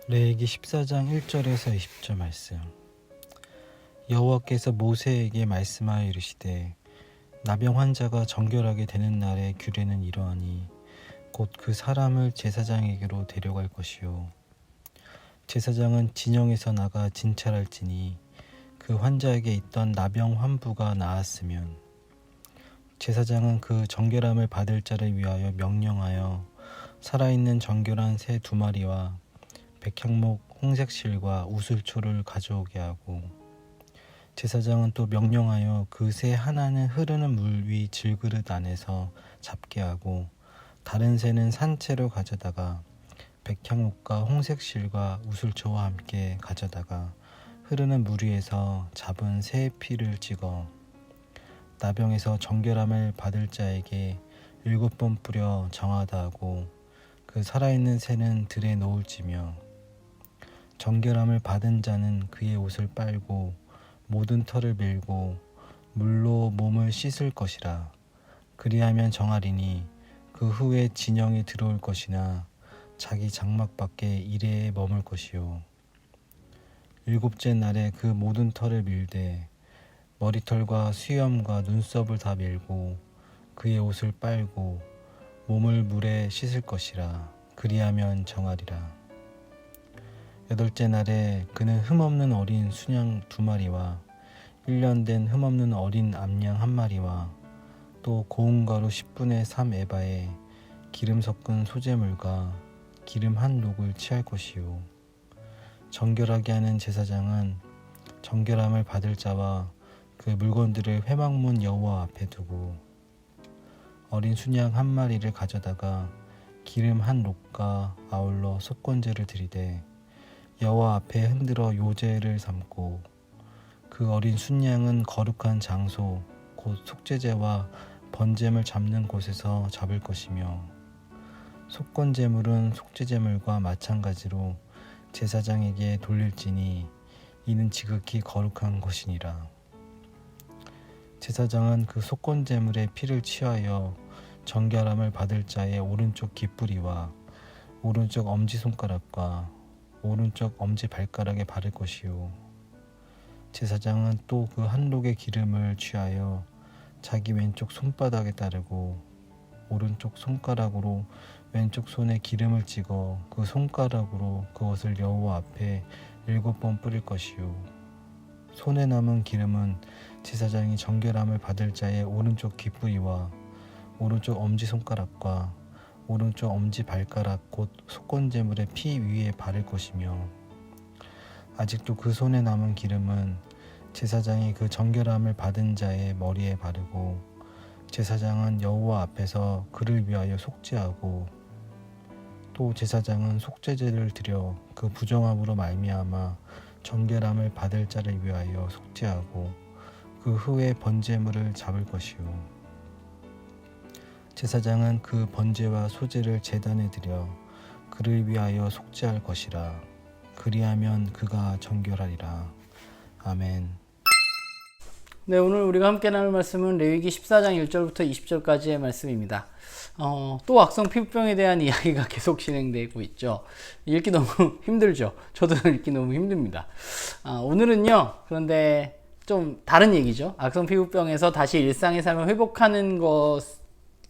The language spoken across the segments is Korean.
레위기 14장 1절에서 20절 말씀. 여호와께서 모세에게 말씀하여 이르시되 나병 환자가 정결하게 되는 날의 규례는 이러하니 곧 그 사람을 제사장에게로 데려갈 것이요 제사장은 진영에서 나가 진찰할지니 그 환자에게 있던 나병 환부가 나았으면 제사장은 그 정결함을 받을 자를 위하여 명령하여 살아있는 정결한 새 2마리와 백향목 홍색실과 우슬초를 가져오게 하고 제사장은 또 명령하여 그 새 하나는 흐르는 물 위 질그릇 안에서 잡게 하고 다른 새는 산채로 가져다가 백향목과 홍색실과 우슬초와 함께 가져다가 흐르는 물 위에서 잡은 새의 피를 찍어 나병에서 정결함을 받을 자에게 7번 뿌려 정하다 하고 그 살아있는 새는 들에 놓을지며 정결함을 받은 자는 그의 옷을 빨고 모든 털을 밀고 물로 몸을 씻을 것이라. 그리하면 정하리니 그 후에 진영에 들어올 것이나 자기 장막 밖에 이레에 머물 것이요 7째 날에 그 모든 털을 밀되 머리털과 수염과 눈썹을 다 밀고 그의 옷을 빨고 몸을 물에 씻을 것이라. 그리하면 정하리라. 8째 날에 그는 흠없는 어린 순양 2마리와 1년 된 흠없는 어린 암양 1마리와 또 고운 가루 10분의 3 에바에 기름 섞은 소재물과 기름 한 녹을 취할 것이요 정결하게 하는 제사장은 정결함을 받을 자와 그 물건들을 회막문 여호와 앞에 두고 어린 순양 1마리를 가져다가 기름 한 녹과 아울러 속건제를 드리되 여호와 앞에 흔들어 요제를 삼고 그 어린 순양은 거룩한 장소 곧 속죄제와 번제물 잡는 곳에서 잡을 것이며 속건제물은 속죄제물과 마찬가지로 제사장에게 돌릴지니 이는 지극히 거룩한 것이니라. 제사장은 그 속건제물의 피를 취하여 정결함을 받을 자의 오른쪽 깃뿌리와 오른쪽 엄지손가락과 오른쪽 엄지발가락에 바를 것이요 제사장은 또 그 한 녹의 기름을 취하여 자기 왼쪽 손바닥에 따르고 오른쪽 손가락으로 왼쪽 손에 기름을 찍어 그 손가락으로 그것을 여호와 앞에 7번 뿌릴 것이요 손에 남은 기름은 제사장이 정결함을 받을 자의 오른쪽 깃뿌리와 오른쪽 엄지손가락과 오른쪽 엄지발가락 곧 속건제물의 피 위에 바를 것이며 아직도 그 손에 남은 기름은 제사장이 그 정결함을 받은 자의 머리에 바르고 제사장은 여호와 앞에서 그를 위하여 속죄하고 또 제사장은 속죄제를 드려 그 부정함으로 말미암아 정결함을 받을 자를 위하여 속죄하고 그 후에 번제물을 잡을 것이요 제사장은 그 번제와 소제를 제단에 드려 그를 위하여 속죄할 것이라. 그리하면 그가 정결하리라. 아멘. 네, 오늘 우리가 함께 나눌 말씀은 레위기 14장 1절부터 20절까지의 말씀입니다. 또 악성 피부병에 대한 이야기가 계속 진행되고 있죠. 읽기 너무 힘들죠. 저도 읽기 너무 힘듭니다. 오늘은요, 그런데 좀 다른 얘기죠. 악성 피부병에서 다시 일상의 삶을 회복하는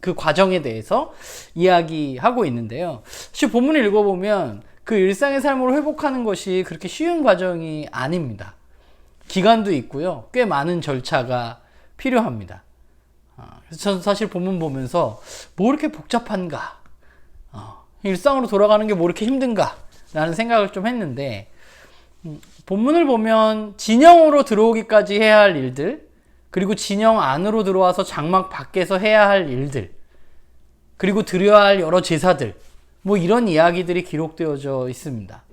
그 과정에 대해서 이야기하고 있는데요. 사실 본문을 읽어보면 그 일상의 삶으로 회복하는 것이 그렇게 쉬운 과정이 아닙니다. 기간도 있고요. 꽤 많은 절차가 필요합니다. 그래서 저는 사실 본문 보면서 뭐 이렇게 복잡한가? 일상으로 돌아가는 게 뭐 이렇게 힘든가? 라는 생각을 좀 했는데 본문을 보면 진영으로 들어오기까지 해야 할 일들, 그리고 진영 안으로 들어와서 장막 밖에서 해야 할 일들, 그리고 드려야 할 여러 제사들, 뭐 이런 이야기들이 기록되어져 있습니다.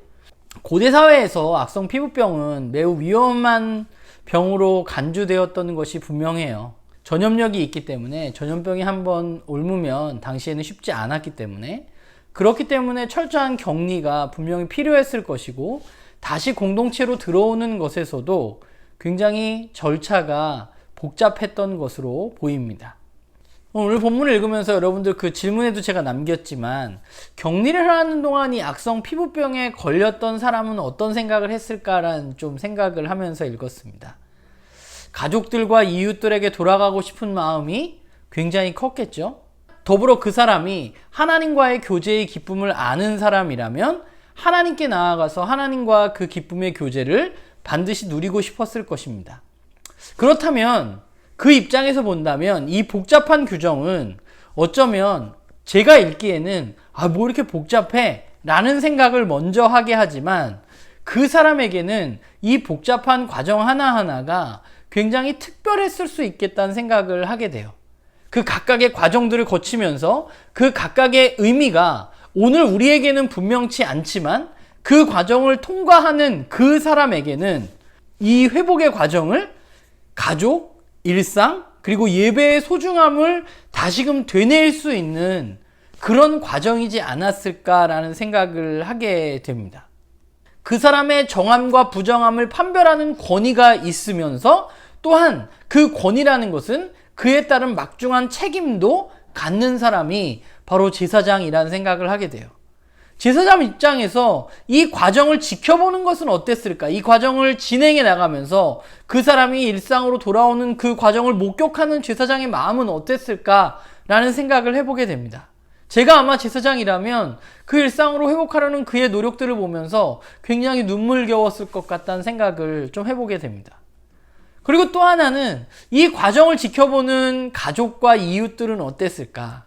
고대 사회에서 악성 피부병은 매우 위험한 병으로 간주되었던 것이 분명해요. 전염력이 있기 때문에 전염병이 한번 옮으면 당시에는 쉽지 않았기 때문에 그렇기 때문에 철저한 격리가 분명히 필요했을 것이고 다시 공동체로 들어오는 것에서도 굉장히 절차가 복잡했던 것으로 보입니다. 오늘 본문을 읽으면서 여러분들 그 질문에도 제가 남겼지만, 격리를 하는 동안 이 악성 피부병에 걸렸던 사람은 어떤 생각을 했을까라는 좀 생각을 하면서 읽었습니다. 가족들과 이웃들에게 돌아가고 싶은 마음이 굉장히 컸겠죠. 더불어 그 사람이 하나님과의 교제의 기쁨을 아는 사람이라면 하나님께 나아가서 하나님과 그 기쁨의 교제를 반드시 누리고 싶었을 것입니다. 그렇다면 그 입장에서 본다면 이 복잡한 규정은 어쩌면 제가 읽기에는 뭐 이렇게 복잡해? 라는 생각을 먼저 하게 하지만, 그 사람에게는 이 복잡한 과정 하나하나가 굉장히 특별했을 수 있겠다는 생각을 하게 돼요. 그 각각의 과정들을 거치면서 그 각각의 의미가 오늘 우리에게는 분명치 않지만, 그 과정을 통과하는 그 사람에게는 이 회복의 과정을 가족, 일상, 그리고 예배의 소중함을 다시금 되뇌일 수 있는 그런 과정이지 않았을까라는 생각을 하게 됩니다. 그 사람의 정함과 부정함을 판별하는 권위가 있으면서 또한 그 권위라는 것은 그에 따른 막중한 책임도 갖는 사람이 바로 제사장이라는 생각을 하게 돼요. 제사장 입장에서 이 과정을 지켜보는 것은 어땠을까? 이 과정을 진행해 나가면서 그 사람이 일상으로 돌아오는 그 과정을 목격하는 제사장의 마음은 어땠을까라는 생각을 해보게 됩니다. 제가 아마 제사장이라면 그 일상으로 회복하려는 그의 노력들을 보면서 굉장히 눈물겨웠을 것 같다는 생각을 좀 해보게 됩니다. 그리고 또 하나는 이 과정을 지켜보는 가족과 이웃들은 어땠을까?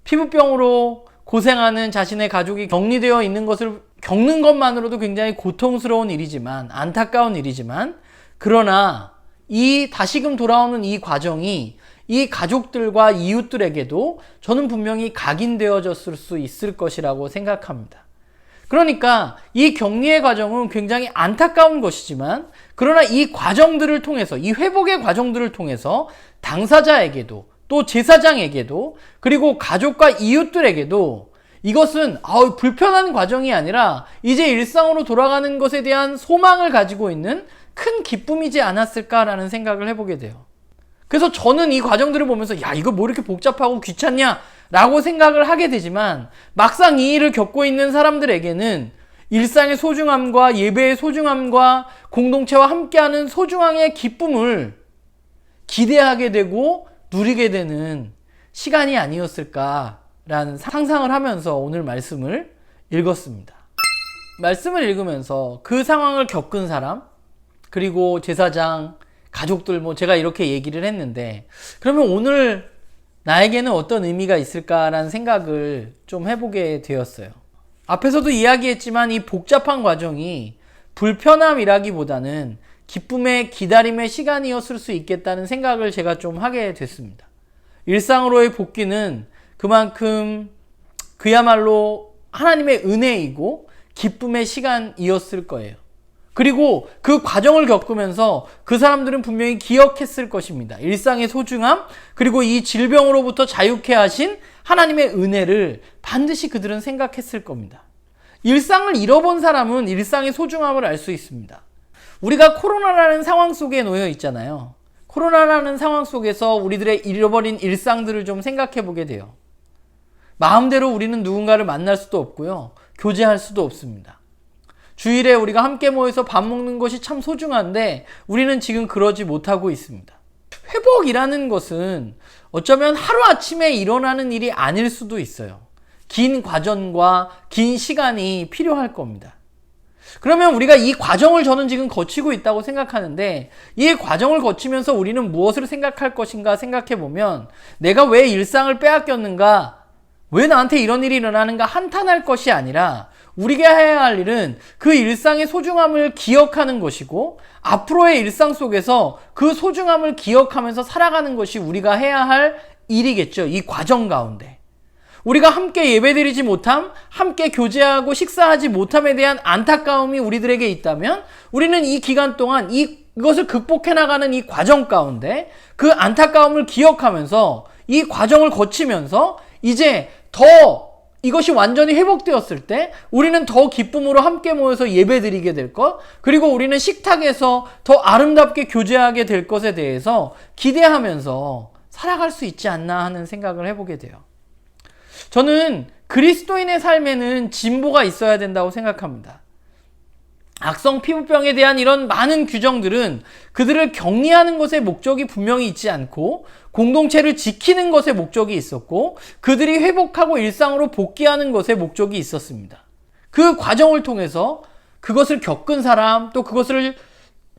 피부병으로 고생하는 자신의 가족이 격리되어 있는 것을 겪는 것만으로도 굉장히 고통스러운 일이지만, 안타까운 일이지만, 그러나 이 다시금 돌아오는 이 과정이 이 가족들과 이웃들에게도 저는 분명히 각인되어졌을 수 있을 것이라고 생각합니다. 그러니까 이 격리의 과정은 굉장히 안타까운 것이지만, 그러나 이 과정들을 통해서, 이 회복의 과정들을 통해서 당사자에게도 또 제사장에게도 그리고 가족과 이웃들에게도 이것은 불편한 과정이 아니라 이제 일상으로 돌아가는 것에 대한 소망을 가지고 있는 큰 기쁨이지 않았을까라는 생각을 해보게 돼요. 그래서 저는 이 과정들을 보면서 이거 뭐 이렇게 복잡하고 귀찮냐 라고 생각을 하게 되지만, 막상 이 일을 겪고 있는 사람들에게는 일상의 소중함과 예배의 소중함과 공동체와 함께하는 소중함의 기쁨을 기대하게 되고 누리게 되는 시간이 아니었을까라는 상상을 하면서 오늘 말씀을 읽었습니다. 말씀을 읽으면서 그 상황을 겪은 사람, 그리고 제사장, 가족들, 제가 이렇게 얘기를 했는데, 그러면 오늘 나에게는 어떤 의미가 있을까라는 생각을 좀 해보게 되었어요. 앞에서도 이야기했지만 이 복잡한 과정이 불편함이라기보다는 기쁨의 기다림의 시간이었을 수 있겠다는 생각을 제가 좀 하게 됐습니다. 일상으로의 복귀는 그만큼 그야말로 하나님의 은혜이고 기쁨의 시간이었을 거예요. 그리고 그 과정을 겪으면서 그 사람들은 분명히 기억했을 것입니다. 일상의 소중함, 그리고 이 질병으로부터 자유케 하신 하나님의 은혜를 반드시 그들은 생각했을 겁니다. 일상을 잃어본 사람은 일상의 소중함을 알 수 있습니다. 우리가 코로나라는 상황 속에 놓여 있잖아요. 코로나라는 상황 속에서 우리들의 잃어버린 일상들을 좀 생각해 보게 돼요. 마음대로 우리는 누군가를 만날 수도 없고요. 교제할 수도 없습니다. 주일에 우리가 함께 모여서 밥 먹는 것이 참 소중한데 우리는 지금 그러지 못하고 있습니다. 회복이라는 것은 어쩌면 하루아침에 일어나는 일이 아닐 수도 있어요. 긴 과정과 긴 시간이 필요할 겁니다. 그러면 우리가 이 과정을 저는 지금 거치고 있다고 생각하는데, 이 과정을 거치면서 우리는 무엇을 생각할 것인가 생각해보면, 내가 왜 일상을 빼앗겼는가, 왜 나한테 이런 일이 일어나는가 한탄할 것이 아니라, 우리가 해야 할 일은 그 일상의 소중함을 기억하는 것이고, 앞으로의 일상 속에서 그 소중함을 기억하면서 살아가는 것이 우리가 해야 할 일이겠죠. 이 과정 가운데. 우리가 함께 예배드리지 못함, 함께 교제하고 식사하지 못함에 대한 안타까움이 우리들에게 있다면, 우리는 이 기간 동안 이것을 극복해 나가는 이 과정 가운데 그 안타까움을 기억하면서 이 과정을 거치면서 이제 더 이것이 완전히 회복되었을 때 우리는 더 기쁨으로 함께 모여서 예배드리게 될 것, 그리고 우리는 식탁에서 더 아름답게 교제하게 될 것에 대해서 기대하면서 살아갈 수 있지 않나 하는 생각을 해보게 돼요. 저는 그리스도인의 삶에는 진보가 있어야 된다고 생각합니다. 악성 피부병에 대한 이런 많은 규정들은 그들을 격리하는 것에 목적이 분명히 있지 않고 공동체를 지키는 것에 목적이 있었고 그들이 회복하고 일상으로 복귀하는 것에 목적이 있었습니다. 그 과정을 통해서 그것을 겪은 사람, 또 그것을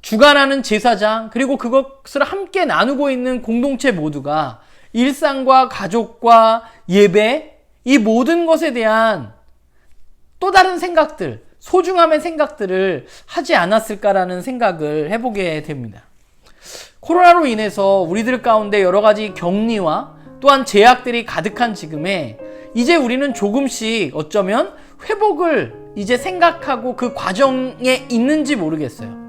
주관하는 제사장, 그리고 그것을 함께 나누고 있는 공동체 모두가 일상과 가족과 예배, 이 모든 것에 대한 또 다른 생각들, 소중함의 생각들을 하지 않았을까라는 생각을 해보게 됩니다. 코로나로 인해서 우리들 가운데 여러 가지 격리와 또한 제약들이 가득한 지금에 이제 우리는 조금씩 어쩌면 회복을 이제 생각하고 그 과정에 있는지 모르겠어요.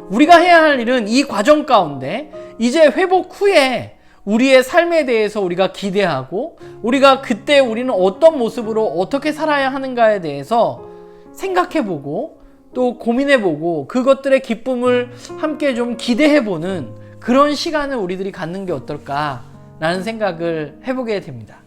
우리가 해야 할 일은 이 과정 가운데 이제 회복 후에 우리의 삶에 대해서 우리가 기대하고 우리가 그때 우리는 어떤 모습으로 어떻게 살아야 하는가에 대해서 생각해보고 또 고민해보고 그것들의 기쁨을 함께 좀 기대해보는 그런 시간을 우리들이 갖는 게 어떨까라는 생각을 해보게 됩니다.